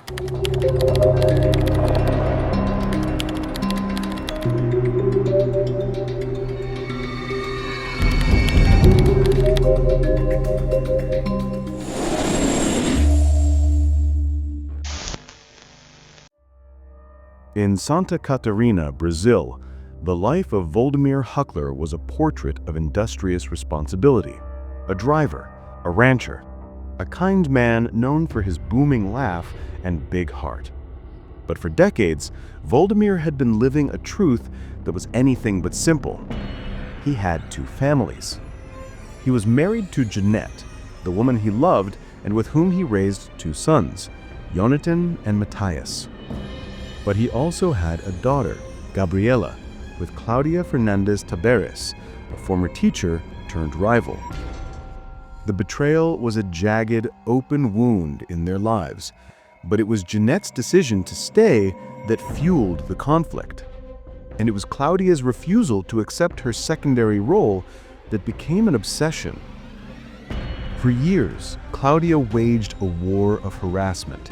In Santa Catarina, Brazil, the life of Voldemir Huckler was a portrait of industrious responsibility. A driver, a rancher, a kind man known for his booming laugh and big heart. But for decades, Voldemir had been living a truth that was anything but simple. He had two families. He was married to Jeanette, the woman he loved and with whom he raised two sons, Jonathan and Matthias. But he also had a daughter, Gabriela, with Claudia Fernandez Taberes, a former teacher turned rival. The betrayal was a jagged, open wound in their lives, but it was Jeanette's decision to stay that fueled the conflict. And it was Claudia's refusal to accept her secondary role that became an obsession. For years, Claudia waged a war of harassment.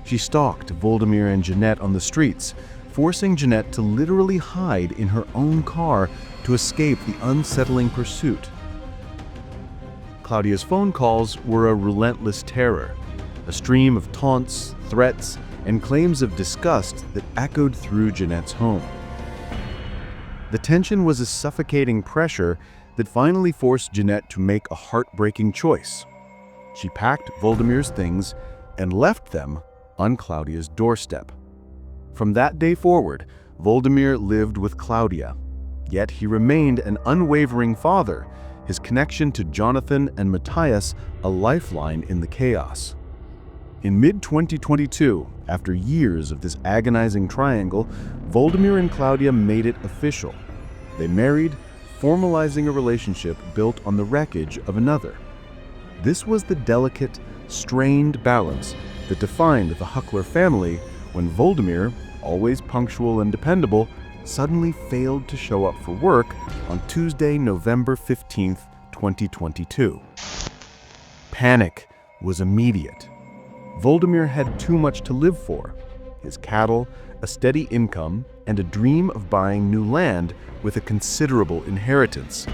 She stalked Voldemir and Jeanette on the streets, forcing Jeanette to literally hide in her own car to escape the unsettling pursuit. Claudia's phone calls were a relentless terror, a stream of taunts, threats, and claims of disgust that echoed through Jeanette's home. The tension was a suffocating pressure that finally forced Jeanette to make a heartbreaking choice. She packed Voldemir's things and left them on Claudia's doorstep. From that day forward, Voldemir lived with Claudia, yet he remained an unwavering father, his connection to Jonathan and Matthias a lifeline in the chaos. In mid-2022, after years of this agonizing triangle, Voldemir and Claudia made it official. They married, formalizing a relationship built on the wreckage of another. This was the delicate, strained balance that defined the Huckler family when Voldemir, always punctual and dependable, suddenly failed to show up for work on Tuesday, November 15, 2022. Panic was immediate. Voldemir had too much to live for: his cattle, a steady income, and a dream of buying new land with a considerable inheritance.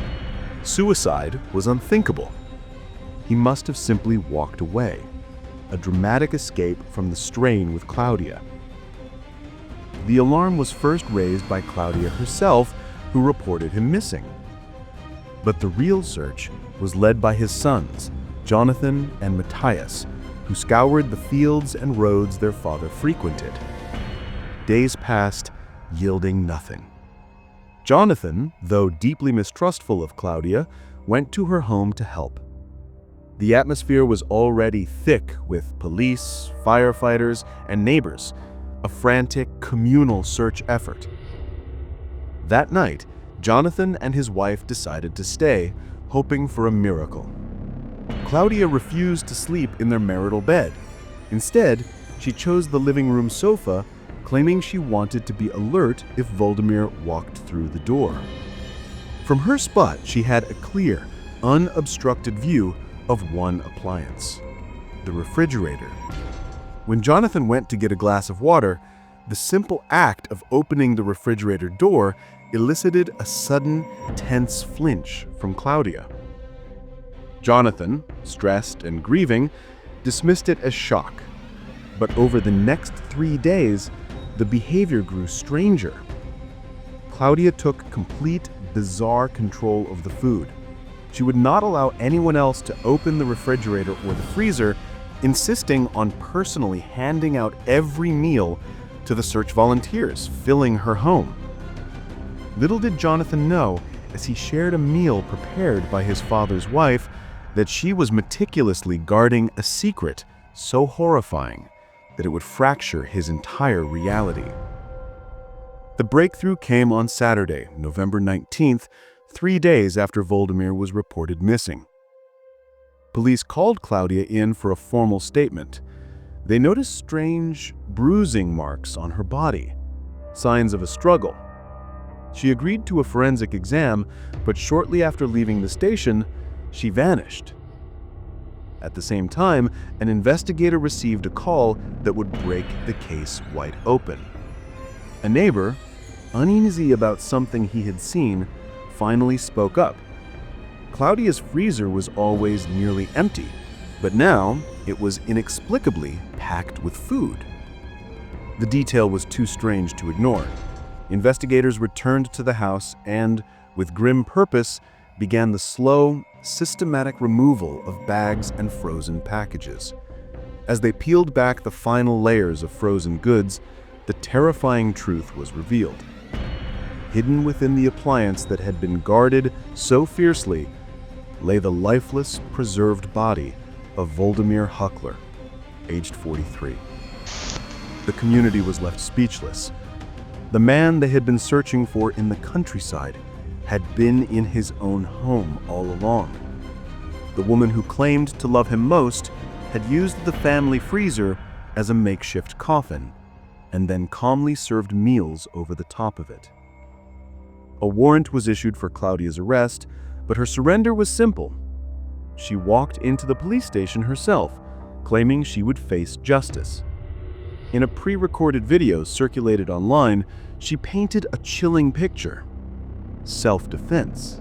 Suicide was unthinkable. He must have simply walked away, a dramatic escape from the strain with Claudia. The alarm was first raised by Claudia herself, who reported him missing. But the real search was led by his sons, Jonathan and Matthias, who scoured the fields and roads their father frequented. Days passed, yielding nothing. Jonathan, though deeply mistrustful of Claudia, went to her home to help. The atmosphere was already thick with police, firefighters, and neighbors, a frantic communal search effort. That night, Jonathan and his wife decided to stay, hoping for a miracle. Claudia refused to sleep in their marital bed. Instead, she chose the living room sofa, claiming she wanted to be alert if Voldemir walked through the door. From her spot, she had a clear, unobstructed view of one appliance: the refrigerator. When Jonathan went to get a glass of water, the simple act of opening the refrigerator door elicited a sudden, tense flinch from Claudia. Jonathan, stressed and grieving, dismissed it as shock. But over the next 3 days, the behavior grew stranger. Claudia took complete, bizarre control of the food. She would not allow anyone else to open the refrigerator or the freezer, insisting on personally handing out every meal to the search volunteers filling her home. Little did Jonathan know, as he shared a meal prepared by his father's wife, that she was meticulously guarding a secret so horrifying that it would fracture his entire reality. The breakthrough came on Saturday, November 19th, 3 days after Voldemir was reported missing. Police called Claudia in for a formal statement. They noticed strange, bruising marks on her body, signs of a struggle. She agreed to a forensic exam, but shortly after leaving the station, she vanished. At the same time, an investigator received a call that would break the case wide open. A neighbor, uneasy about something he had seen, finally spoke up. Claudia's freezer was always nearly empty, but now it was inexplicably packed with food. The detail was too strange to ignore. Investigators returned to the house and, with grim purpose, began the slow, systematic removal of bags and frozen packages. As they peeled back the final layers of frozen goods, the terrifying truth was revealed. Hidden within the appliance that had been guarded so fiercely lay the lifeless, preserved body of Voldemir Huckler, aged 43. The community was left speechless. The man they had been searching for in the countryside had been in his own home all along. The woman who claimed to love him most had used the family freezer as a makeshift coffin, and then calmly served meals over the top of it. A warrant was issued for Claudia's arrest, but her surrender was simple. She walked into the police station herself, claiming she would face justice. In a pre-recorded video circulated online, she painted a chilling picture: self-defense.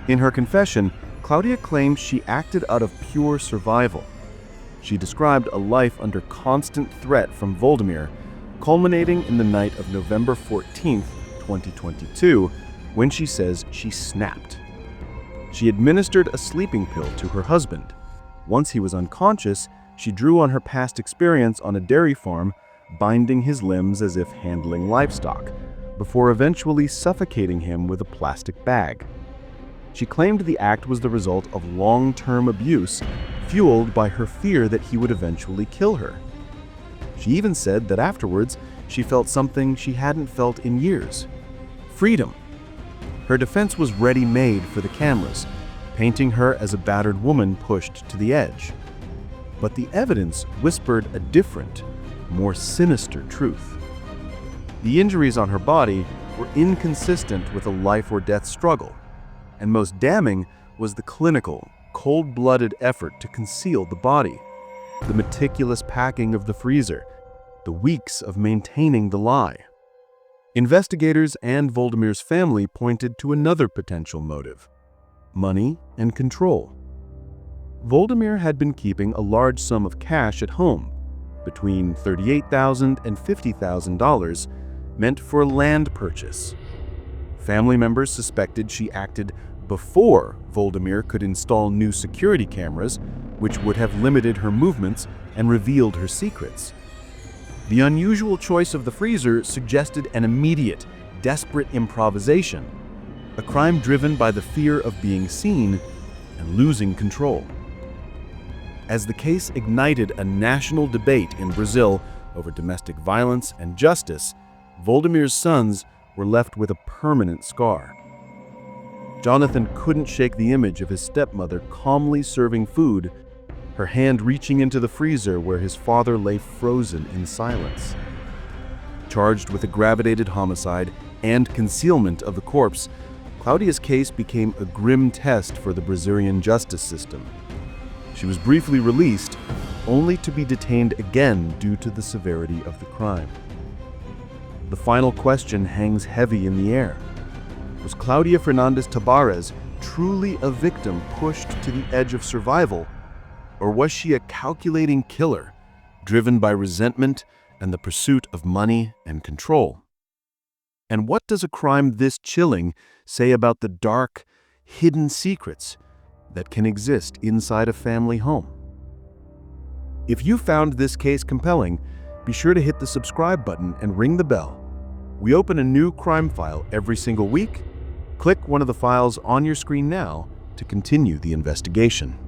In her confession, Claudia claimed she acted out of pure survival. She described a life under constant threat from Voldemir, culminating in the night of November 14, 2022, when she says she snapped. She administered a sleeping pill to her husband. Once he was unconscious, she drew on her past experience on a dairy farm, binding his limbs as if handling livestock, before eventually suffocating him with a plastic bag. She claimed the act was the result of long-term abuse, fueled by her fear that he would eventually kill her. She even said that afterwards, she felt something she hadn't felt in years: freedom. Her defense was ready-made for the cameras, painting her as a battered woman pushed to the edge. But the evidence whispered a different, more sinister truth. The injuries on her body were inconsistent with a life-or-death struggle, and most damning was the clinical, cold-blooded effort to conceal the body, the meticulous packing of the freezer, the weeks of maintaining the lie. Investigators and Voldemir's family pointed to another potential motive: money and control. Voldemir had been keeping a large sum of cash at home, between $38,000 and $50,000, meant for a land purchase. Family members suspected she acted before Voldemir could install new security cameras, which would have limited her movements and revealed her secrets. The unusual choice of the freezer suggested an immediate, desperate improvisation, a crime driven by the fear of being seen and losing control. As the case ignited a national debate in Brazil over domestic violence and justice, Voldemir's sons were left with a permanent scar. Jonathan couldn't shake the image of his stepmother calmly serving food, her hand reaching into the freezer where his father lay frozen in silence. Charged with aggravated homicide and concealment of the corpse, Claudia's case became a grim test for the Brazilian justice system. She was briefly released, only to be detained again due to the severity of the crime. The final question hangs heavy in the air. Was Claudia Fernandes Tabares truly a victim pushed to the edge of survival, or was she a calculating killer, driven by resentment and the pursuit of money and control? And what does a crime this chilling say about the dark, hidden secrets that can exist inside a family home? If you found this case compelling, be sure to hit the subscribe button and ring the bell. We open a new crime file every single week. Click one of the files on your screen now to continue the investigation.